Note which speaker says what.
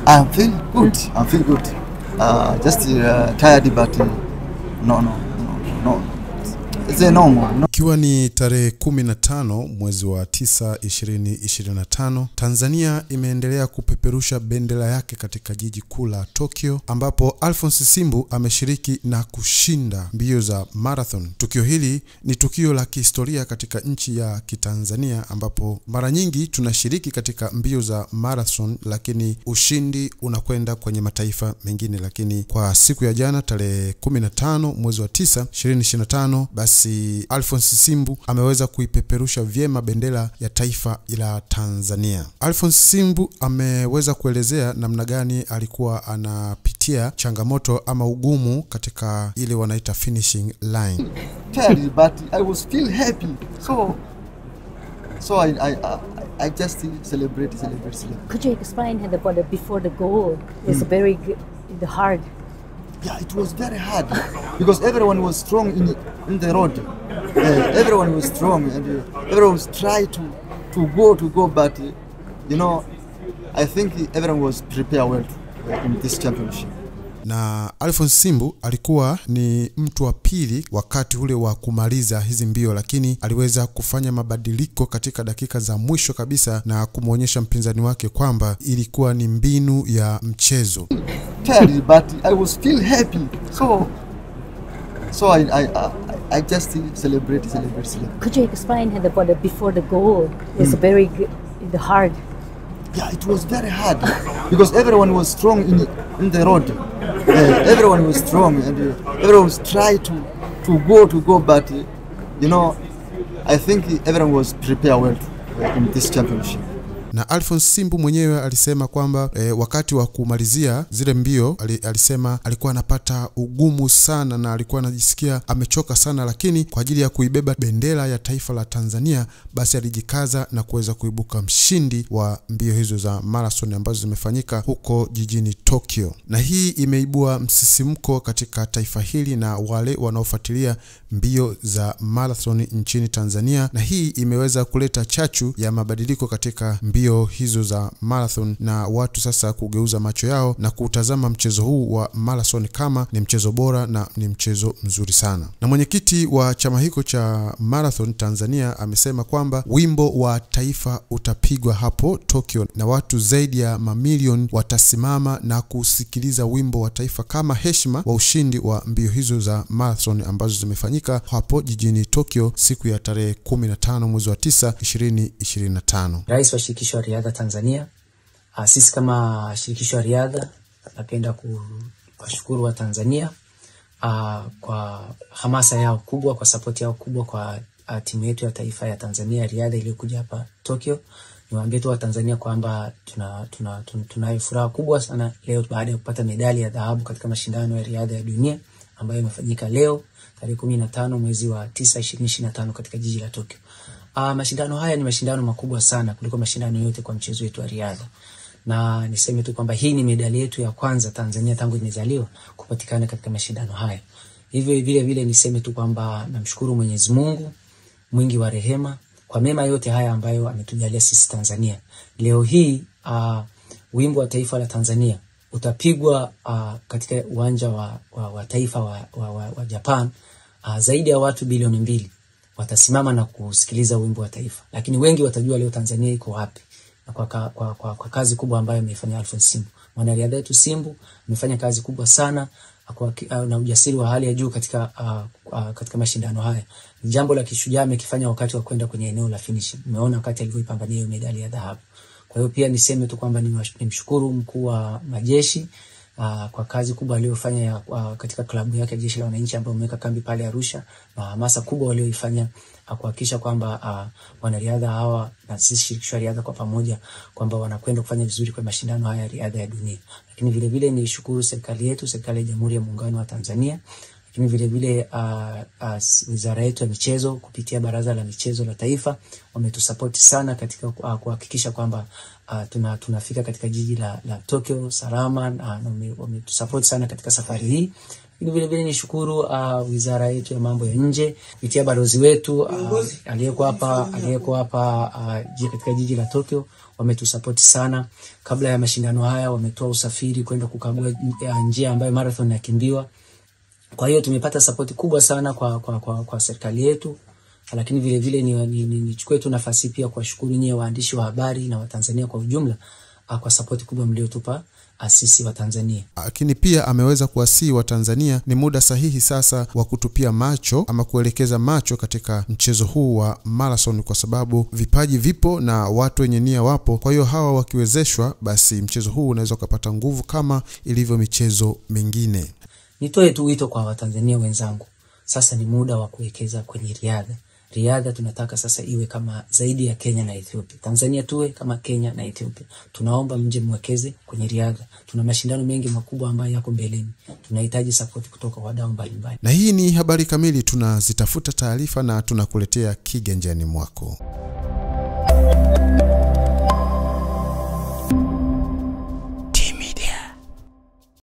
Speaker 1: I feel good. I feel good. Just tired, but no. It's a normal.
Speaker 2: Ikiwa ni tarehe 15 mwezi wa 9 2025, Tanzania imeendelea kupeperusha bendera yake katika jiji kuu la Tokyo, ambapo Alphonce Simbu ameshiriki na kushinda mbio za marathon. Tukio hili ni tukio la kihistoria katika nchi ya Kitanzania, ambapo mara nyingi tunashiriki katika mbio za marathon lakini ushindi unakwenda kwenye mataifa mengine. Lakini kwa siku ya jana tarehe 15 mwezi wa 9 2025, basi Alphonce Simbu ameweza kuipeperusha vyema bendera ya taifa la Tanzania. Alphonce Simbu ameweza kuelezea namna gani alikuwa anapitia changamoto ama ugumu katika ile wanaita finishing line.
Speaker 1: But I was still happy. So I just celebrate.
Speaker 3: Could you explain before the goal? It's very hard.
Speaker 1: Yeah, it was very hard because everyone was strong in the road. Everyone was strong and everyone was trying to go, but I think everyone was prepared well in this championship.
Speaker 2: Na Alphonce Simbu alikuwa ni mtu wa pili wakati ule wa kumaliza hizi mbio, lakini aliweza kufanya mabadiliko katika dakika za mwisho kabisa na kumuonyesha mpinzani wake kwamba ilikuwa ni mbinu ya mchezo.
Speaker 1: But I was still happy. So I just celebrate.
Speaker 3: Could you explain before the goal? It's very hard.
Speaker 1: Yeah, it was very hard because everyone was strong in the road. Everyone was strong and everyone was trying to go, but I think everyone was prepared well in this championship.
Speaker 2: Na Alphonce Simbu mwenyewe alisema kwamba wakati wa kumalizia zile mbio alisema alikuwa anapata ugumu sana na alikuwa anajisikia amechoka sana, lakini kwa ajili ya kuibeba bendera ya taifa la Tanzania basi alijikaza na kuweza kuibuka mshindi wa mbio hizo za marathon ambazo zimefanyika huko jijini Tokyo. Na hii imeibua msisimko katika taifa hili na wale wanaofuatilia mbio za marathon nchini Tanzania, na hii imeweza kuleta chachu ya mabadiliko katika mbio hizo za marathon na watu sasa kugeuza macho yao na kutazama mchezo huu wa marathon kama ni mchezo bora na ni mchezo mzuri sana. Na mwenyekiti wa chama hiko cha marathon Tanzania amesema kwamba wimbo wa taifa utapigwa hapo Tokyo na watu zaidi ya mamilioni watasimama na kusikiliza wimbo wa taifa kama heshima wa ushindi wa mbio hizo za marathon ambazo zimefanyika hapo jijini Tokyo siku ya tarehe 15 mwezi wa 9 2025.
Speaker 4: Rais wa shirikisho la riadha Tanzania, sisi kama shirikisho la riadha napenda kuwashukuru wa Tanzania kwa hamasa yao kubwa, kwa support yao kubwa kwa timu yetu ya taifa ya Tanzania riadha iliyokuja hapa Tokyo. Niwaambie tu wa Tanzania kwamba tunayo furaha kubwa sana leo baada ya kupata medali ya dhahabu katika mashindano ya riadha ya dunia ambayo yamefanyika leo tarehe 15 mwezi wa 9 2025 katika jiji la Tokyo. Mashindano haya ni mashindano makubwa sana kuliko mashindano yote kwa mchezo wetu wa riadha. Na niseme tu kwamba hii ni medali yetu ya kwanza Tanzania tangu imezaliwa kupatikana katika mashindano haya. Hivyo vile niseme tu kwamba namshukuru Mwenyezi Mungu mwingi wa rehema kwa mema yote haya ambayo ametujalia sisi Tanzania. Leo hii wimbo wa taifa la Tanzania utapigwa katika uwanja wa taifa wa Japan. Zaidi ya watu bilioni 2 watasimama na kusikiliza wimbo wa taifa, lakini wengi watajua leo Tanzania iko wapi na kwa kazi kubwa ambayo amefanya Alphonce Simbu. Mwanariadha wetu Simbu amefanya kazi kubwa sana na ujasiri wa hali ya juu katika mashindano haya. Jambo la kishujaa amekifanya wakati wa kwenda kwenye eneo la finish. Umeona wakati alivyoipambania hiyo medali ya dhahabu. Kwa hiyo pia niseme tu kwamba nimshukuru mkuu wa majeshi kwa kazi kubwa aliyofanya katika klabu yake Jeshi la Wananchi ambao wameweka kambi pale Arusha, na hamasa kubwa walioifanya kuhakikisha kwamba wanariadha hawa na sisi shirikisho la riadha kwa pamoja kwamba wanakwenda kufanya vizuri kwa mashindano haya ya riadha ya dunia. Lakini vile nishukuru serikali yetu, serikali ya Jamhuri ya Muungano wa Tanzania, lakini vile wizara yetu ya michezo kupitia Baraza la Michezo la Taifa wametusupport sana katika kuhakikisha kwamba tunafika katika jiji la Tokyo salama, na wametusupport sana katika safari hii. Vile vile nishukuru wizara yetu ya mambo ya nje kupitia balozi wetu aliyeko hapa katika jiji la Tokyo. Wametusupport sana. Kabla ya mashindano haya wametoa usafiri kwenda kukagua njia ambayo marathon inakimbiwa. Kwa hiyo tumepata support kubwa sana kwa serikali yetu. Lakini vile vile nichukue tu nafasi pia kuwashukuru nyie waandishi wa habari na Watanzania kwa ujumla kwa support kubwa mliotupa sisi wa Tanzania.
Speaker 2: Lakini pia ameweza kuwasihi wa Tanzania ni muda sahihi sasa wa kutupia macho ama kuelekeza macho katika mchezo huu wa marathon, kwa sababu vipaji vipo na watu wenye nia wapo. Kwa hiyo hawa wakiwezeshwa, basi mchezo huu unaweza kupata nguvu kama ilivyo michezo mingine.
Speaker 4: Nitoe tu wito kwa Watanzania wenzangu. Sasa ni muda wa kuwekeza kwenye riadha. Riadha tunataka sasa iwe kama zaidi ya Kenya na Ethiopia. Tanzania tuwe kama Kenya na Ethiopia. Tunaomba mje mwekeze kwenye riadha. Tuna mashindano mengi makubwa ambayo yako mbeleni. Tunahitaji support kutoka wadau mbalimbali.
Speaker 2: Na hii ni habari kamili, tunazitafuta taarifa na tunakuletea kiganjani mwako.